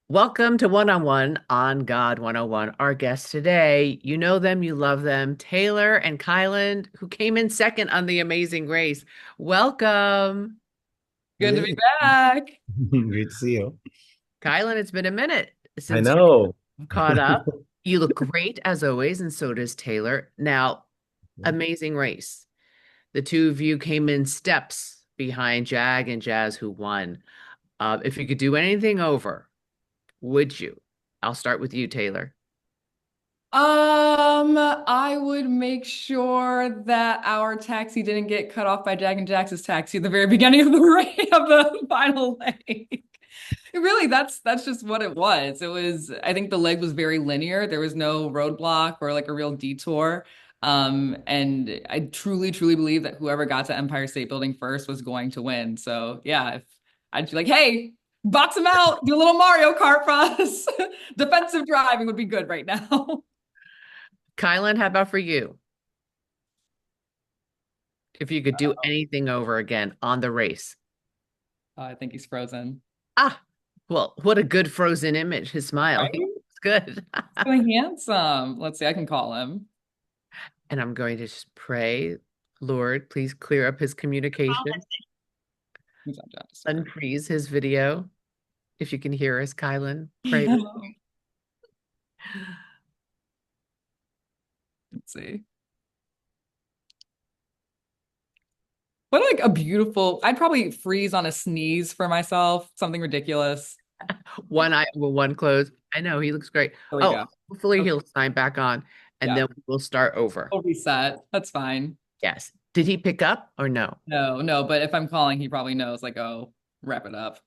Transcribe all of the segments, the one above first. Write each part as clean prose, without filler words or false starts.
Welcome to One on One on God 101. Our guests today, you know them, you love them, Taylor and Kyland, who came in second on the Amazing Race. Welcome. Good to Hey, be back. great to see you. Kyland, it's been a minute I since know. you've caught up. You look great as always, and so does Taylor. Now, Amazing Race. The two of you came in steps behind Jag and Jazz, who won. If you could do anything over, would you? I'll start with you, Taylor. I would make sure that our taxi didn't get cut off by Jack and Jax's taxi at the very beginning of the race of the final leg. Really, that's just what it was. It was, I think the leg was very linear. There was no roadblock or like a real detour. And I truly, truly believe that whoever got to Empire State Building first was going to win. So yeah, if I'd be like, hey, box him out, do a little Mario Kart for us. Defensive driving would be good right now. Kylan, how about for you? If you could do anything over again on the race. I think he's frozen. Ah, well, what a good frozen image. His smile. He Right? looks good. So handsome. Let's see, I can call him. And I'm going to just pray, Lord, please clear up his communication, He's on John Disturb. unfreeze his video. If you can hear us, Kylan, pray. Let's see. What like a beautiful, I'd probably freeze on a sneeze for myself, something ridiculous. One eye, well, one closed. I know he looks great. There we Oh, go. hopefully Okay. he'll sign back on and Yeah. then we'll start over. We'll reset. That's fine. Yes. Did he pick up or no? No, no, but if I'm calling, he probably knows, like, oh, wrap it up.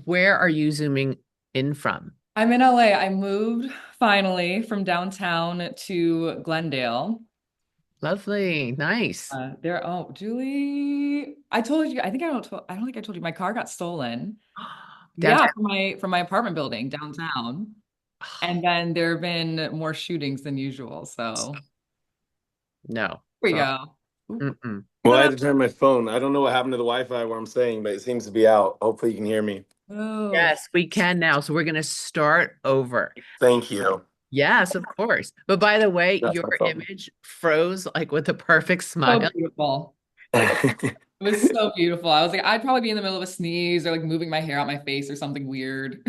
Where are you zooming in from? I'm in LA. I moved finally from downtown to Glendale. Lovely. Nice. Oh, Julie, I told you, I don't think I told you my car got stolen. Yeah, Downtown. from my apartment building downtown. And then there have been more shootings than usual. So No. here we Sorry. go. Oop. Mm-mm. Well, I Ta-da. had to turn my phone. I don't know what happened to the Wi-Fi where I'm staying, but it seems to be out. Hopefully you can hear me. Oh, Yes, we can now. So we're going to start over. Thank you. Yes, of course. But by the way, That's your my phone. image froze like with a perfect so smile. beautiful. It was so beautiful. I was like, I'd probably be in the middle of a sneeze or like moving my hair out my face or something weird.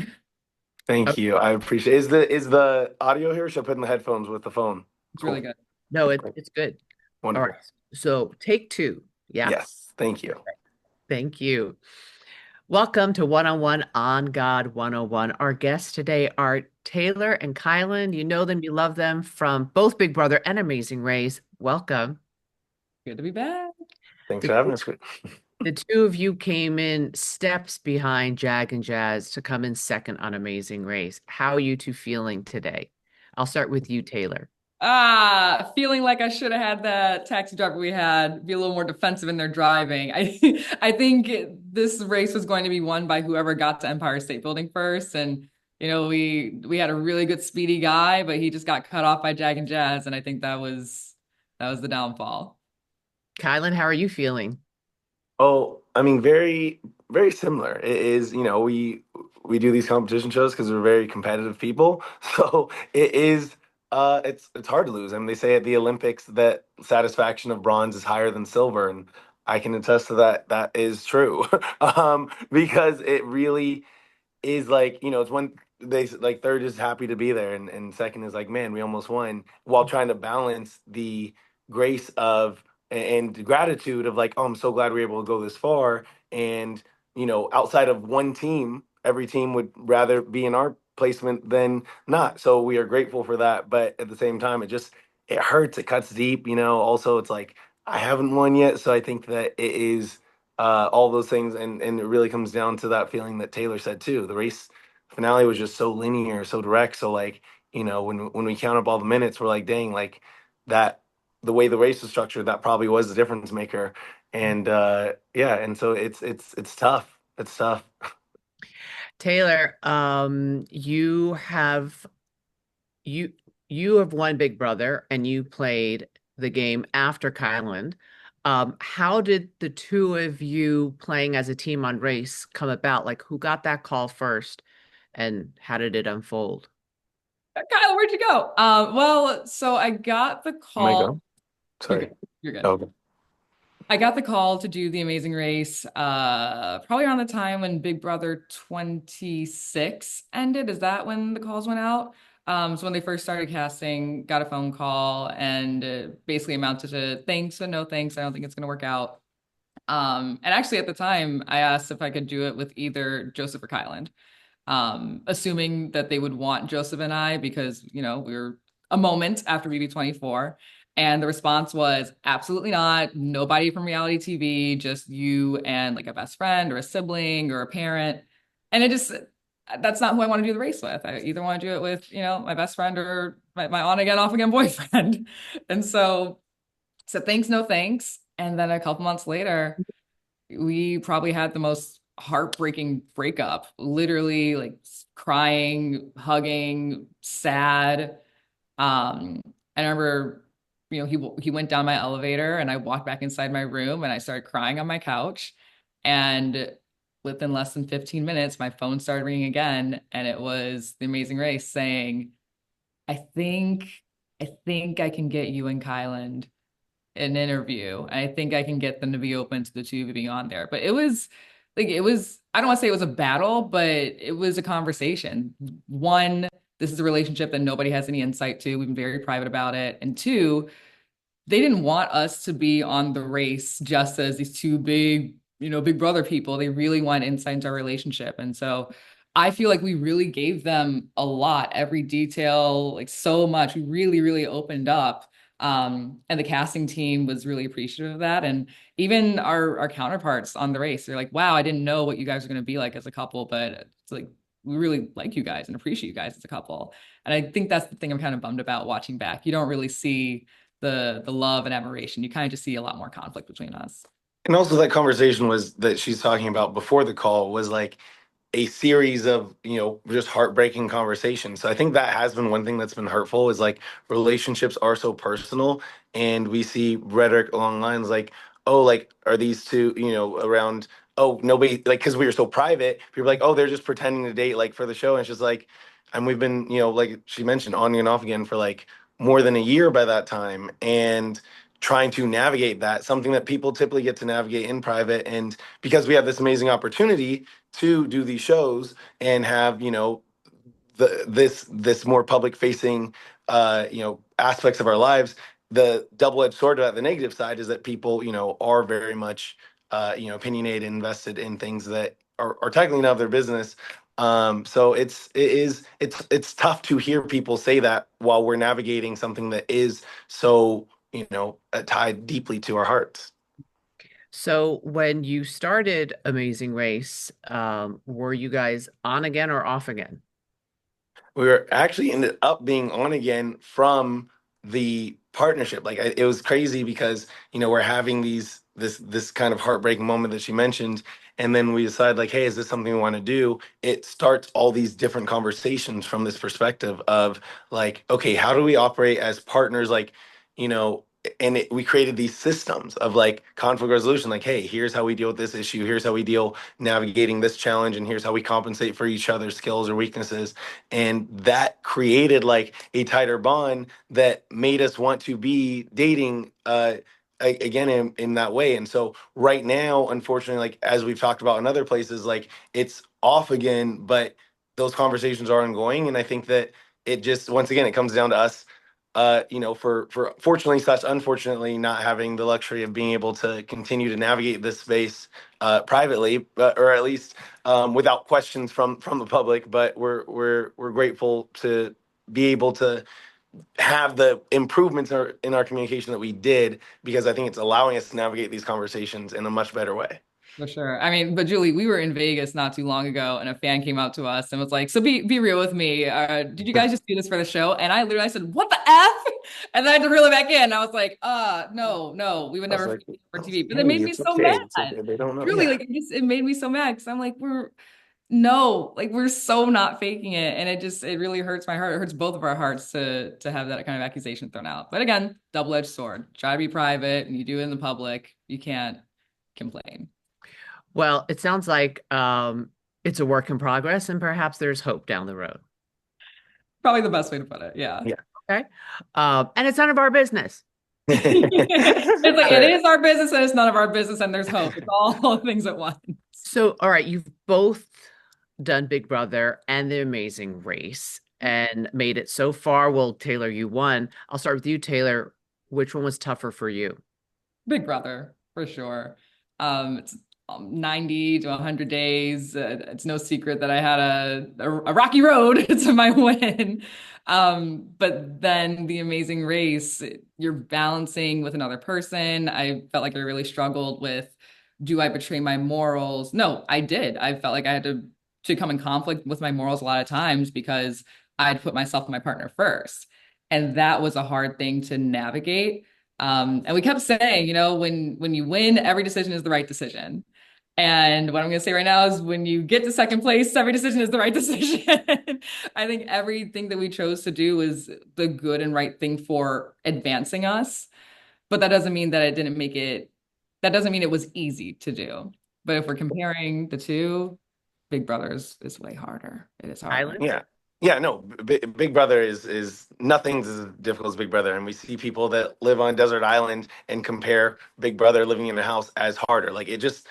Thank you. I appreciate. Is the audio here? Or should I put in the headphones with the phone? It's really Cool. good. No, it's good. All right. Wonderful. So take two. Yeah. Yes. Thank you. Thank you. Welcome to One on One on God 101. Our guests today are Taylor and Kylan. You know them, you love them from both Big Brother and Amazing Race. Welcome. Good to be back. Thanks The, for having us. the two of you came in steps behind Jag and Jazz to come in second on Amazing Race. How are you two feeling today? I'll start with you, Taylor. Feeling like I should have had that taxi driver we had be a little more defensive in their driving. I think this race was going to be won by whoever got to Empire State Building first. And we had a really good speedy guy, but he just got cut off by Jag and Jazz, and I think that was the downfall. Kylan, how are you feeling? Oh, I mean, very, very similar. It is, we do these competition shows because we're very competitive people. So it is, it's hard to lose. I mean, they say at the Olympics that satisfaction of bronze is higher than silver, and I can attest to that. That is true, because it really is like, it's when like third is happy to be there, and second is like, man, we almost won, while trying to balance the grace of and gratitude of like, oh, I'm so glad we were able to go this far. And outside of one team, every team would rather be in our placement than not. So we are grateful for that. But at the same time, it hurts, it cuts deep. Also it's like I haven't won yet. So I think that it is all those things, and it really comes down to that feeling that Taylor said too. The race finale was just so linear, so direct. So like, when we count up all the minutes, we're like, dang, like that the way the race was structured, that probably was the difference maker. And yeah, and so it's tough. It's tough. Taylor, you you have one Big Brother and you played the game after Kylan. How did the two of you playing as a team on race come about? Like, who got that call first, and how did it unfold? Kyle, where'd you go? Well, so I got the Am I call. gone? You're Sorry. good. You're good. Okay. I got the call to do the Amazing Race, probably around the time when Big Brother 26 ended. Is that when the calls went out? So when they first started casting, got a phone call and basically amounted to thanks and no thanks. I don't think it's going to work out. And actually at the time, I asked if I could do it with either Joseph or Kyland, assuming that they would want Joseph and I because, we were a moment after BB24. And the response was absolutely not. Nobody from reality TV, just you and like a best friend or a sibling or a parent. And that's not who I want to do the race with. I either want to do it with, my best friend or my on again, off again boyfriend. And so thanks, no thanks. And then a couple months later, we probably had the most heartbreaking breakup, literally like crying, hugging, sad. I remember, he went down my elevator and I walked back inside my room and I started crying on my couch. And within less than 15 minutes, my phone started ringing again, and it was The Amazing Race saying, I think, I think I can get you and Kyland an interview. And I think I can get them to be open to the two of you being on there. But I don't want to say it was a battle, but it was a conversation. One, this is a relationship that nobody has any insight to. We've been very private about it. And two, they didn't want us to be on the race just as these two big, big brother people. They really want insight into our relationship. And so I feel like we really gave them a lot, every detail, like so much. We really, really opened up. And the casting team was really appreciative of that. And even our counterparts on the race, they're like, wow, I didn't know what you guys are going to be like as a couple, but it's like, we really like you guys and appreciate you guys as a couple. And I think that's the thing I'm kind of bummed about watching back. You don't really see the love and admiration. You kind of just see a lot more conflict between us. And also that conversation was that she's talking about before the call was like a series of just heartbreaking conversations. So I think that has been one thing that's been hurtful is like relationships are so personal, and we see rhetoric along lines like, oh, like are these two around, oh nobody, like because we were so private, people are like, oh they're just pretending to date like for the show, and it's just like, and we've been like she mentioned on and off again for like more than a year by that time, and trying to navigate that, something that people typically get to navigate in private. And because we have this amazing opportunity to do these shows and have this more public facing aspects of our lives, the double-edged sword of that, the negative side, is that people are very much opinionated and invested in things that are technically none of their business. So it's tough to hear people say that while we're navigating something that is so tied deeply to our hearts. So, when you started Amazing Race, were you guys on again or off again? We were actually ended up being on again from the partnership. Like it was crazy because we're having this kind of heartbreaking moment that she mentioned, and then we decide like, hey, is this something we want to do? It starts all these different conversations from this perspective of like, okay, how do we operate as partners? Like, you know. And we created these systems of like conflict resolution, like, hey, here's how we deal with this issue, here's how we deal navigating this challenge, and here's how we compensate for each other's skills or weaknesses. And that created like a tighter bond that made us want to be dating again in that way. And so right now, unfortunately, like as we've talked about in other places, like it's off again, but those conversations are ongoing. And I think that it just, once again, it comes down to us for fortunately slash unfortunately not having the luxury of being able to continue to navigate this space privately, or at least without questions from the public. But we're grateful to be able to have the improvements in our communication that we did, because I think it's allowing us to navigate these conversations in a much better way. For sure. I mean, but Julie, we were in Vegas not too long ago, and a fan came out to us and was like, "So be real with me. Did you guys just do this for the show?" And I said, "What the f?" And then I had to reel it back in. I was like, no, no, we would I was never like, for I was TV." like, But it hey, made me it's so okay. mad. It's okay. They don't know. Truly, Yeah. like it made me so mad because I'm like, we're No, like we're so not faking it. And it really hurts my heart. It hurts both of our hearts to have that kind of accusation thrown out. But again, double-edged sword. Try to be private and you do it in the public. You can't complain. Well, it sounds like it's a work in progress and perhaps there's hope down the road. Probably the best way to put it. Yeah. Yeah. Okay. And it's none of our business. It's like it Right. is our business and it's none of our business and there's hope. It's all things at once. So, all right, you've both done Big Brother and The Amazing Race and made it so far. Well, Taylor, you won. I'll start with you, Taylor. Which one was tougher for you? Big Brother, for sure. It's 90 to 100 days. It's no secret that I had a rocky road to my win. But then the Amazing Race, you're balancing with another person. I felt like I really struggled with, do I betray my morals? No, I did. I felt like I had to come in conflict with my morals a lot of times because I'd put myself and my partner first. And that was a hard thing to navigate. And we kept saying, when you win, every decision is the right decision. And what I'm going to say right now is when you get to second place, every decision is the right decision. I think everything that we chose to do is the good and right thing for advancing us. But that doesn't mean that that doesn't mean it was easy to do. But if we're comparing the two, Big Brothers is way harder. It is harder. Island? Yeah. Yeah, no, Big Brother is nothing's as difficult as Big Brother. And we see people that live on a desert island and compare Big Brother living in a house as harder. Like it's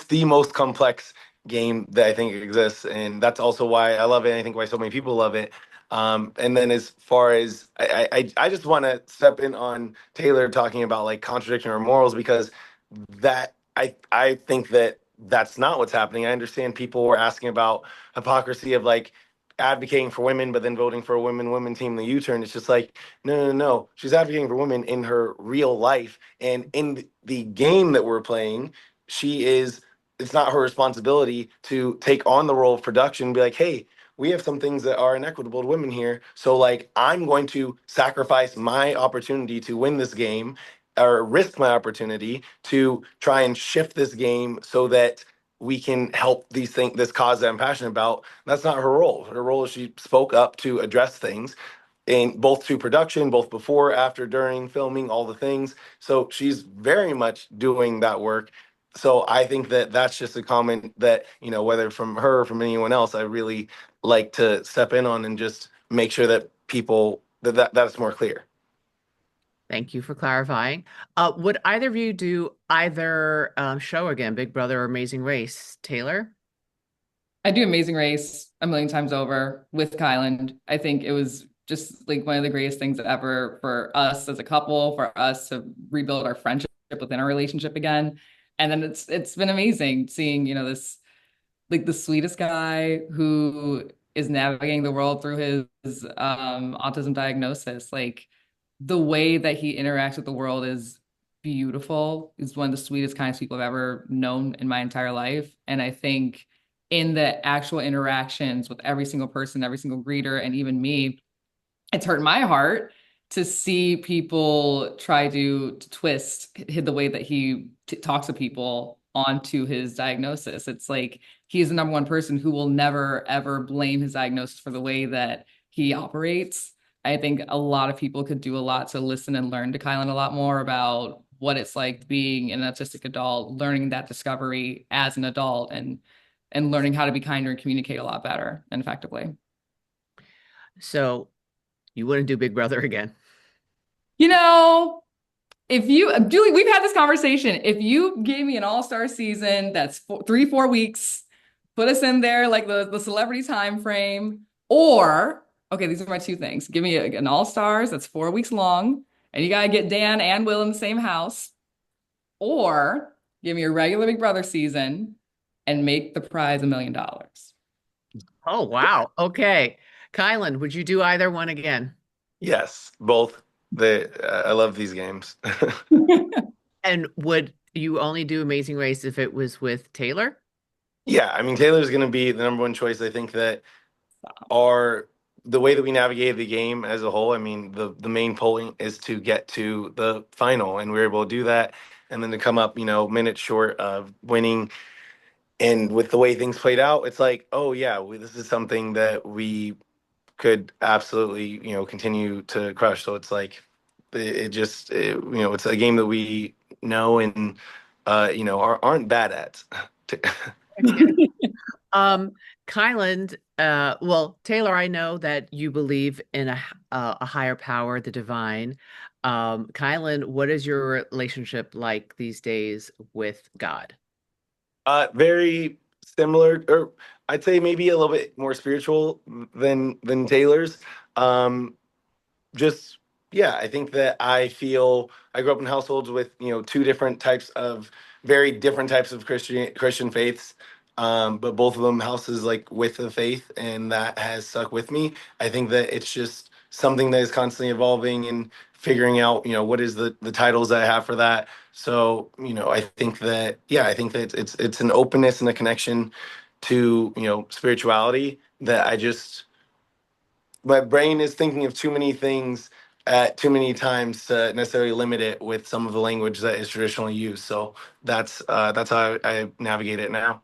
the most complex game that I think exists. And that's also why I love it. And I think why so many people love it. And then as far as I just want to step in on Taylor talking about like contradiction or morals because that I think that that's not what's happening. I understand people were asking about hypocrisy of like advocating for women, but then voting for a women team. The U-turn. It's just like no. She's advocating for women in her real life, and in the game that we're playing, she is. It's not her responsibility to take on the role of production and be like, hey. We have some things that are inequitable to women here. So, like, I'm going to sacrifice my opportunity to win this game or risk my opportunity to try and shift this game so that we can help these things, this cause that I'm passionate about. That's not her role. Her role is she spoke up to address things in both to production, both before, after, during filming, all the things. So she's very much doing that work. So I think that that's just a comment that, whether from her or from anyone else, I really like to step in on and just make sure that people that's more clear. Thank you for clarifying. Would either of you do either show again, Big Brother or Amazing Race? Taylor? I do Amazing Race a million times over with Kyland. I think it was just like one of the greatest things ever for us as a couple, for us to rebuild our friendship within our relationship again. And then it's been amazing seeing, this like the sweetest guy who is navigating the world through his autism diagnosis. Like the way that he interacts with the world is beautiful. He's one of the sweetest, kindest people I've ever known in my entire life. And I think in the actual interactions with every single person, every single greeter, and even me, it's hurt my heart to see people try to twist the way that he talks to people onto his diagnosis. It's like he's the number one person who will never ever blame his diagnosis for the way that he operates. I think a lot of people could do a lot to listen and learn to Kylan a lot more about what it's like being an autistic adult, learning that discovery as an adult and learning how to be kinder and communicate a lot better and effectively. So you wouldn't do Big Brother again. You know, if you, Julie, we've had this conversation. If you gave me an all-star season that's 3, 4 weeks, put us in there like the celebrity time frame, or okay, these are my two things. Give me an all-stars that's 4 weeks long, and you gotta get Dan and Will in the same house, or give me a regular Big Brother season and make the prize $1 million. Oh, wow. Okay. Kylan, would you do either one again? Yes, both. I love these games. And would you only do Amazing Race if it was with Taylor? Yeah, I mean Taylor's going to be the number one choice. I think that our the way that we navigated the game as a whole. I mean, the main polling is to get to the final, and we were able to do that, and then to come up, minutes short of winning and with the way things played out, it's like, oh yeah, this is something that we could absolutely, continue to crush. So it's like it just it's a game that we know and aren't bad at. Um, Kyland, well, Taylor, I know that you believe in a higher power, the divine. Kyland, what is your relationship like these days with God? Very similar, or I'd say maybe a little bit more spiritual than Taylor's. Um, just yeah, I think that I grew up in households with two different types of very different types of Christian faiths, but both of them houses like with the faith, and that has stuck with me. I think that it's just something that is constantly evolving and figuring out what is the titles that I have for that. So I think that I think that it's an openness and a connection to spirituality that I just my brain is thinking of too many things at too many times to necessarily limit it with some of the language that is traditionally used. So that's how I navigate it now.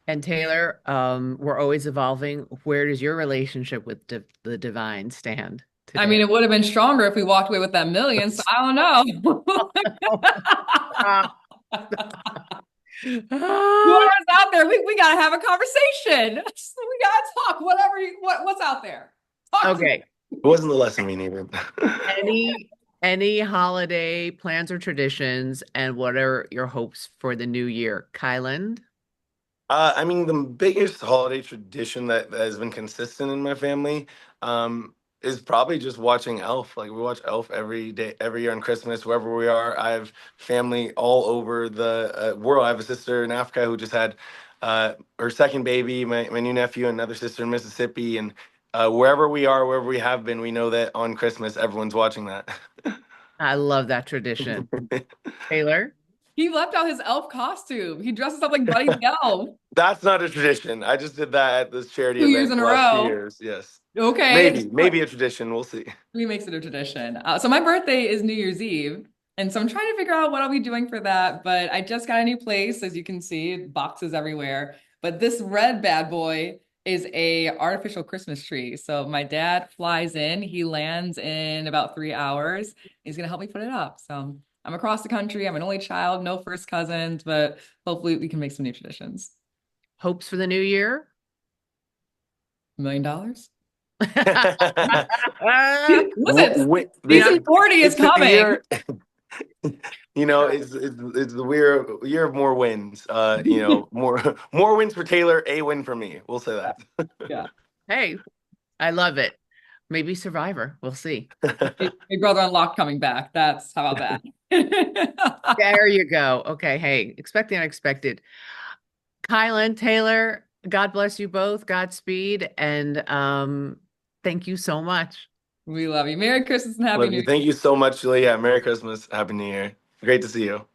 And Taylor, we're always evolving. Where does your relationship with the divine stand I mean, today? it would have been stronger if we walked away with that million, so I don't know. Ah, Whoever's out there, we gotta have a conversation. We gotta talk. What's out there? Talk to me. okay. It wasn't the lesson we needed. Any any holiday plans or traditions, and what are your hopes for the new year? Kyland? I mean, the biggest holiday tradition that has been consistent in my family is probably just watching Elf. Like we watch Elf every day, every year on Christmas, wherever we are. I have family all over the world. I have a sister in Africa who just had her second baby, my new nephew, and another sister in Mississippi. And wherever we are, wherever we have been, we know that on Christmas, everyone's watching that. I love that tradition. Taylor? He left out his elf costume. He dresses up like Buddy the Elf That's not a tradition. I just did that at this charity 2 years event in the a last two row. years. Yes. Okay. Maybe a tradition. We'll see. He makes it a tradition. So my birthday is New Year's Eve. And so I'm trying to figure out what I'll be doing for that. But I just got a new place, as you can see, boxes everywhere. But this red bad boy is a artificial Christmas tree. So my dad flies in, he lands in about 3 hours. He's gonna help me put it up. So I'm across the country. I'm an only child, no first cousins, but hopefully we can make some new traditions. Hopes for the new year? $1 million? Listen, season The 40 is it's the coming. year. It's the year of more wins. More wins for Taylor, a win for me. We'll say Yeah. Hey, I love it. Maybe Survivor. We'll see. that. Big Brother Unlocked coming back. That's how about that? There you go. Okay. Hey, expect the unexpected. Kylan, Taylor, God bless you both. Godspeed. And thank you so much. We love you. Merry Christmas and Happy Love New you. Year. Thank you so much, Julia. Yeah, Merry Christmas. Happy New Year. Great to see you.